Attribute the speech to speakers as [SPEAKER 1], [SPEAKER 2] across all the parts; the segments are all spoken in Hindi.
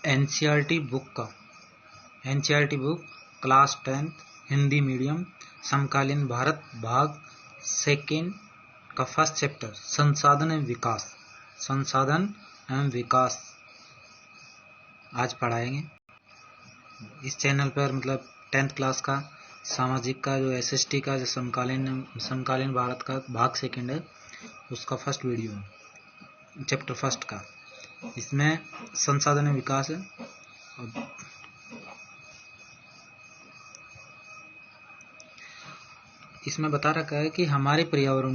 [SPEAKER 1] NCERT book class 10th Hindi medium समकालीन भारत भाग सेकेंड का फर्स्ट चैप्टर संसाधन एवं विकास आज पढ़ाएंगे। इस चैनल पर मतलब 10th क्लास का सामाजिक का जो एसएसटी का जो समकालीन भारत का भाग सेकेंड है उसका फर्स्ट वीडियो चैप्टर फर्स्ट का, इसमें संसाधन एवं विकास है। इसमें बता रखा है कि हमारे पर्यावरण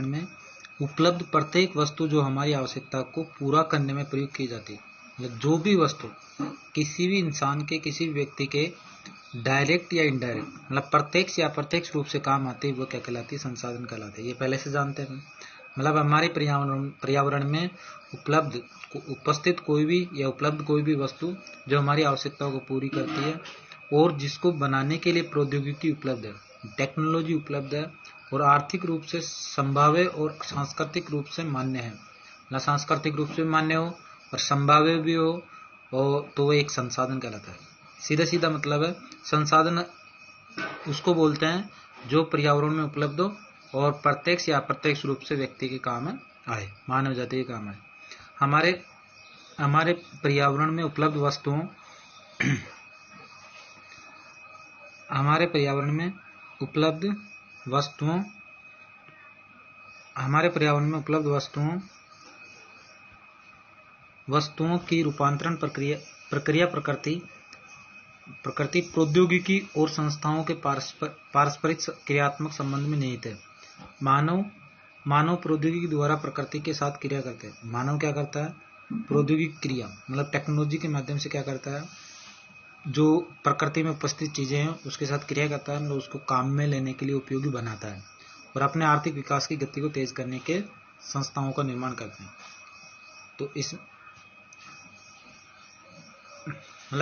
[SPEAKER 1] में उपलब्ध प्रत्येक वस्तु जो हमारी आवश्यकता को पूरा करने में प्रयोग की जाती है, मतलब जो भी वस्तु किसी भी इंसान के किसी भी व्यक्ति के डायरेक्ट या इनडायरेक्ट मतलब प्रत्यक्ष या अप्रत्यक्ष रूप से काम आती है वो क्या कहलाती है? संसाधन कहलाती है। ये पहले से जानते हैं। मतलब हमारे पर्यावरण में उपस्थित कोई भी वस्तु जो हमारी आवश्यकताओं को पूरी करती है और जिसको बनाने के लिए प्रौद्योगिकी उपलब्ध है, टेक्नोलॉजी उपलब्ध है और आर्थिक रूप से संभाव्य और सांस्कृतिक रूप से मान्य है। ना सांस्कृतिक रूप से मान्य हो और संभाव्य भी हो और तो वो एक संसाधन कहलाता है। सीधा मतलब है संसाधन उसको बोलते हैं जो पर्यावरण में उपलब्ध हो और प्रत्यक्ष या अप्रत्यक्ष रूप से व्यक्ति के काम आए, मानव जाति के काम आए। हमारे पर्यावरण में उपलब्ध वस्तुओं हमारे पर्यावरण में उपलब्ध वस्तुओं की रूपांतरण प्रक्रिया प्रकृति प्रौद्योगिकी और संस्थाओं के पारस्परिक क्रियात्मक संबंध में निहित है। मानव प्रौद्योगिकी द्वारा प्रकृति के साथ क्रिया करते हैं। मानव क्या करता है? प्रौद्योगिकी क्रिया मतलब टेक्नोलॉजी के माध्यम से क्या करता है? जो प्रकृति में उपस्थित चीजें हैं उसके साथ क्रिया करता है, मतलब उसको काम में लेने के लिए उपयोगी बनाता है और अपने आर्थिक विकास की गति को तेज करने के संस्थाओं का निर्माण करते हैं। तो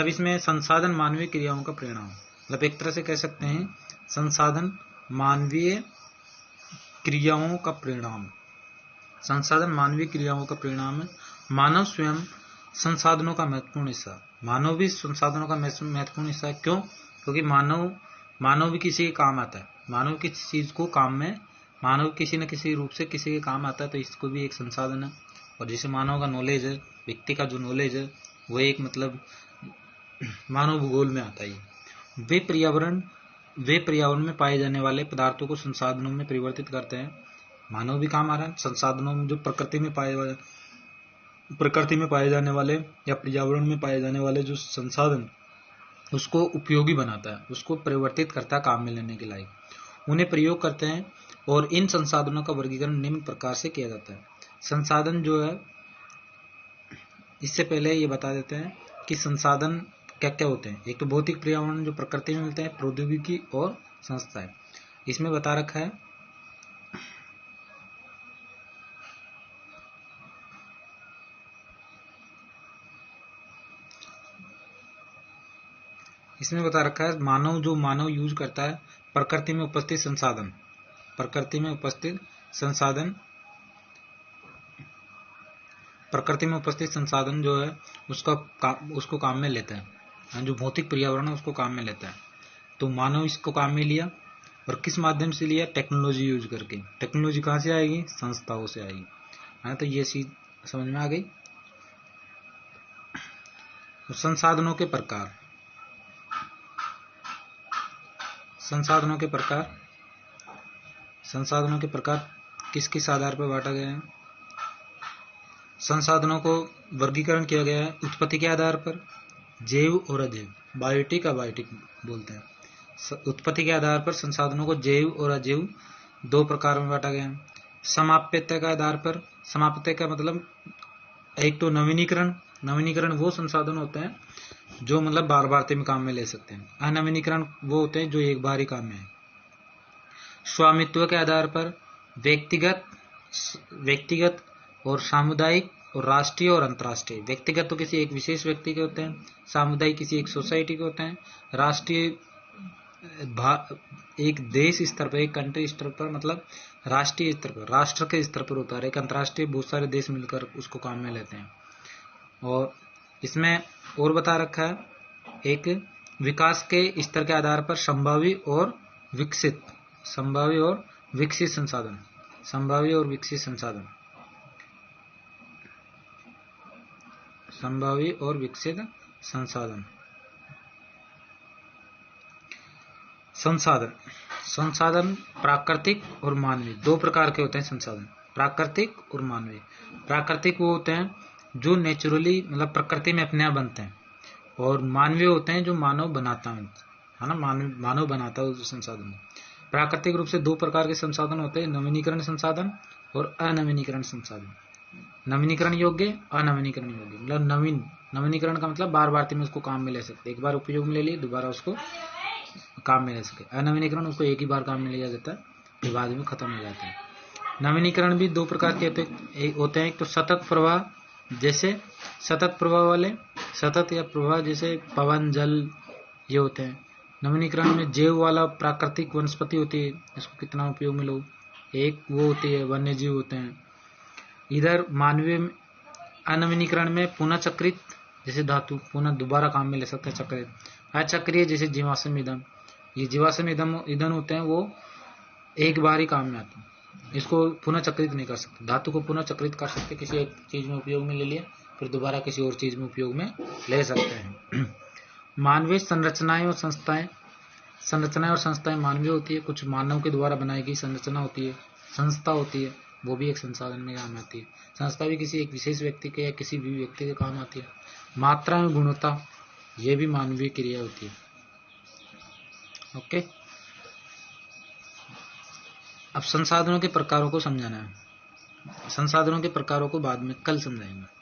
[SPEAKER 1] इसमें संसाधन मानवीय क्रियाओं का परिणाम, मतलब एक तरह से कह सकते हैं संसाधन मानवीय क्रियाओं का परिणाम। संसाधन मानवीय क्रियाओं का परिणाम है। मानव स्वयं संसाधनों का महत्वपूर्ण हिस्सा, मानव भी संसाधनों का महत्वपूर्ण हिस्सा है। क्यों? क्योंकि मानव भी किसी के काम आता है। मानव किसी चीज को काम में मानव किसी न किसी रूप से किसी के काम आता है, तो इसको भी एक संसाधन है। और जैसे मानव का नॉलेज है, व्यक्ति का जो नॉलेज है वो एक मतलब मानव भूगोल में आता है। वे पर्यावरण में पाए जाने वाले पदार्थों को संसाधनों में परिवर्तित करते हैं। मानव भी काम आ रहा है संसाधनों में, जो प्रकृति में पाए जाने वाले या पर्यावरण में पाए जाने वाले जो संसाधन उसको उपयोगी बनाता है, उसको परिवर्तित करता है काम में लेने के लायक, उन्हें प्रयोग करते हैं। और इन संसाधनों का वर्गीकरण निम्न प्रकार से किया जाता है। संसाधन जो है, इससे पहले ये बता देते हैं कि संसाधन क्या क्या होते हैं। एक तो भौतिक पर्यावरण जो प्रकृति में मिलते हैं, प्रौद्योगिकी और संस्थाएं। इसमें बता रखा है मानव यूज करता है प्रकृति में उपस्थित संसाधन जो है उसको काम में लेता है। जो भौतिक पर्यावरण है उसको काम में लेता है। तो मानव इसको काम में लिया और किस माध्यम से लिया? टेक्नोलॉजी यूज करके। टेक्नोलॉजी कहाँ से आएगी? संस्थाओं से आएगी। तो ये चीज समझ में आ गई। संसाधनों के प्रकार किस किस आधार पर बांटा गया है? संसाधनों को वर्गीकरण किया गया है उत्पत्ति के आधार पर, जैव और अजैव, बायोटिक बोलते हैं। उत्पत्ति के आधार पर संसाधनों को जैव और अजैव दो प्रकार में बांटा गया है। समाप्यता के आधार पर, समाप्यता का मतलब एक तो नवीनीकरण वो संसाधन होते हैं जो मतलब बार बार में काम में ले सकते हैं। अनवीनीकरण वो होते हैं जो एक बार ही काम में है। स्वामित्व के आधार पर व्यक्तिगत और सामुदायिक और राष्ट्रीय और अंतर्राष्ट्रीय। व्यक्तिगत तो किसी एक विशेष व्यक्ति के होते हैं, सामुदायिक किसी एक सोसाइटी के होते हैं, राष्ट्रीय एक देश स्तर पर, एक कंट्री स्तर पर, मतलब राष्ट्रीय स्तर पर, राष्ट्र के स्तर पर होता है। एक अंतर्राष्ट्रीय बहुत सारे देश मिलकर उसको काम में लेते हैं। और इसमें और बता रखा है एक विकास के स्तर के आधार पर संभावी और विकसित संसाधन, संभावी और विकसित संसाधन, संभावी और विकसित संसाधन। संसाधन संसाधन प्राकृतिक और मानवीय, दो प्रकार के होते हैं संसाधन, प्राकृतिक और मानवीय। प्राकृतिक वो होते हैं जो नेचुरली मतलब प्रकृति में अपने आप बनते हैं, और मानवीय होते हैं जो मानव बनाता है ना, मानव बनाता है उस संसाधन। प्राकृतिक रूप से दो प्रकार के संसाधन होते हैं, नवीनीकरण संसाधन और अनवीनीकरण संसाधन। नवीनीकरण योग्य, अनवीनीकरण योग्य। मतलब नवीनीकरण का मतलब बार बार में उसको काम में ले सकते, एक बार उपयोग में ले लिए दोबारा उसको काम में ले सके। अनवीनीकरण उसको एक ही बार काम में लिया जाता है, फिर बाद में खत्म हो जाता है। नवीनीकरण भी दो प्रकार के होते हैं, एक तो सतत प्रवाह, जैसे सतत प्रवाह वाले, सतत या प्रवाह जैसे पवन जल, ये होते हैं। नवीनीकरण में जैव वाला प्राकृतिक वनस्पति होती है, इसको कितना उपयोग में लो, एक वो होती है वन्य जीव होते हैं। इधर मानवीय अनवीनीकरण में पुनः चक्रित, जैसे धातु पुनः दोबारा काम में ले सकते हैं, चक्रित। अचक्रिय जैसे जीवाश्म ईंधन, ये जीवाश्म ईंधन होते हैं वो एक बार ही काम में आते हैं, इसको पुनः चक्रित नहीं कर सकते। धातु को पुनः चक्रित कर सकते, किसी एक चीज में उपयोग में ले लिया फिर दोबारा किसी और चीज में उपयोग में ले सकते हैं। मानवीय संरचनाएं और संस्थाएं मानवीय होती है, कुछ मानव के द्वारा बनाई गई संरचना होती है, संस्था होती है, वो भी एक संसाधन में काम आती है। संस्था भी किसी एक विशेष व्यक्ति के या किसी भी व्यक्ति के काम आती है। मात्रा में गुणवत्ता, ये भी मानवीय क्रिया होती है। ओके, अब संसाधनों के प्रकारों को समझाना है। संसाधनों के प्रकारों को बाद में कल समझाएंगे।